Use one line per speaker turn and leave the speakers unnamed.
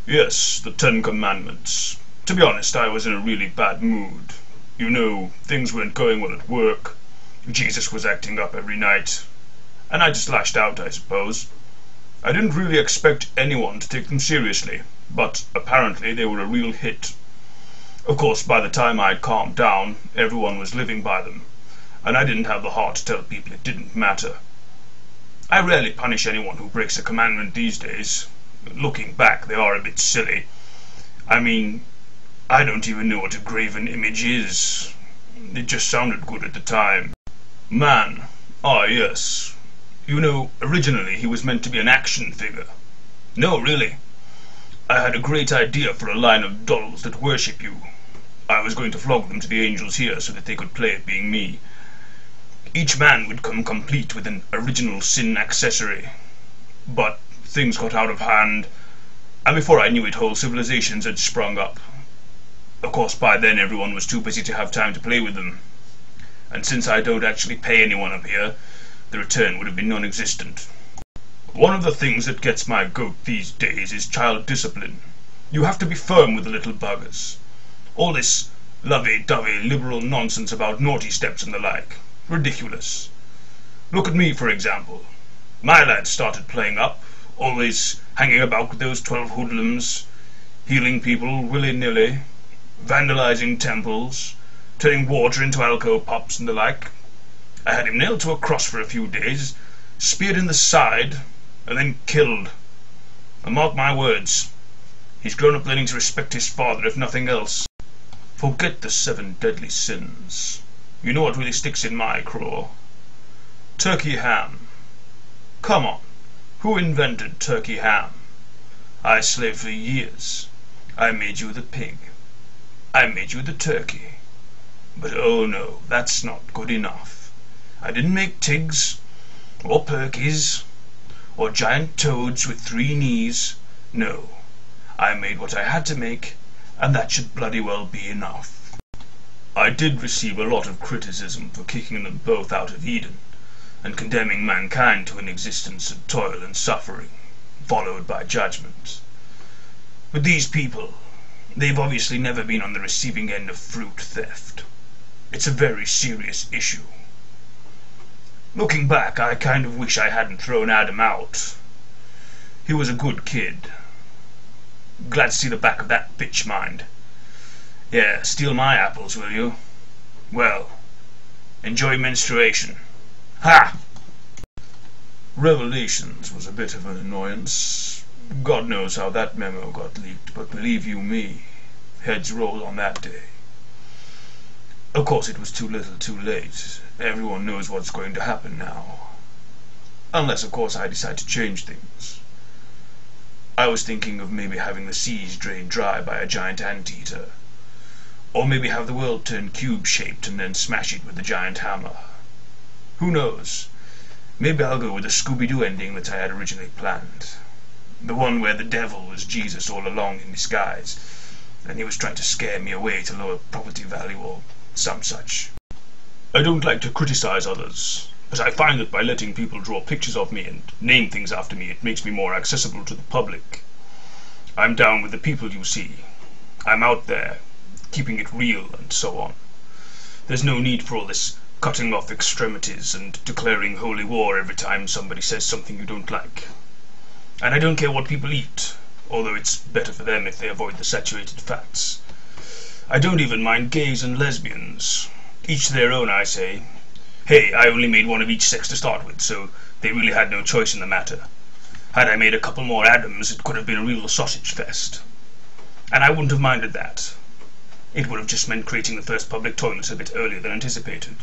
Yes, the Ten Commandments. To be honest, I was in a really bad mood. You know, things weren't going well at work. Jesus was acting up every night. And I just lashed out, I suppose. I didn't really expect anyone to take them seriously, but apparently they were a real hit. Of course, by the time I'd calmed down, everyone was living by them, and I didn't have the heart to tell people it didn't matter. I rarely punish anyone who breaks a commandment these days. Looking back, they are a bit silly. I mean, I don't even know what a graven image is. It just sounded good at the time. Man. Ah, yes. You know, originally he was meant to be an action figure. No, really. I had a great idea for a line of dolls that worship you. I was going to flog them to the angels here so that they could play at being me. Each man would come complete with an original sin accessory. But things got out of hand, and before I knew it, whole civilizations had sprung up. Of course, by then everyone was too busy to have time to play with them. And since I don't actually pay anyone up here, the return would have been non-existent. One of the things that gets my goat these days is child discipline. You have to be firm with the little buggers. All this lovey-dovey liberal nonsense about naughty steps and the like. Ridiculous. Look at me, for example. My lads started playing up, always hanging about with those 12 hoodlums, healing people willy-nilly, vandalizing temples, turning water into alcohol pops and the like. I had him nailed to a cross for a few days, speared in the side, and then killed. And mark my words, he's grown up learning to respect his father, if nothing else. Forget the 7 deadly sins. You know what really sticks in my craw? Turkey ham. Come on, who invented turkey ham? I slaved for years. I made you the pig. I made you the turkey. But oh no, that's not good enough. I didn't make tigs, or perkies, or giant toads with 3 knees. No, I made what I had to make, and that should bloody well be enough. I did receive a lot of criticism for kicking them both out of Eden, and condemning mankind to an existence of toil and suffering, followed by judgment. But these people, they've obviously never been on the receiving end of fruit theft. It's a very serious issue. Looking back, I kind of wish I hadn't thrown Adam out. He was a good kid. Glad to see the back of that bitch, mind. Yeah, steal my apples, will you? Well, enjoy menstruation. Ha! Revelations was a bit of an annoyance. God knows how that memo got leaked, but believe you me, heads rolled on that day. Of course, it was too little too late. Everyone knows what's going to happen now. Unless, of course, I decide to change things. I was thinking of maybe having the seas drained dry by a giant anteater. Or maybe have the world turn cube-shaped and then smash it with a giant hammer. Who knows? Maybe I'll go with the Scooby-Doo ending that I had originally planned. The one where the devil was Jesus all along in disguise, and he was trying to scare me away to lower property value or some such. I don't like to criticize others, but I find that by letting people draw pictures of me and name things after me, it makes me more accessible to the public. I'm down with the people, you see. I'm out there, keeping it real and so on. There's no need for all this cutting off extremities and declaring holy war every time somebody says something you don't like. And I don't care what people eat, although it's better for them if they avoid the saturated fats. I don't even mind gays and lesbians. Each their own, I say. Hey, I only made one of each sex to start with, so they really had no choice in the matter. Had I made a couple more Adams, it could have been a real sausage fest. And I wouldn't have minded that. It would have just meant creating the first public toilets a bit earlier than anticipated.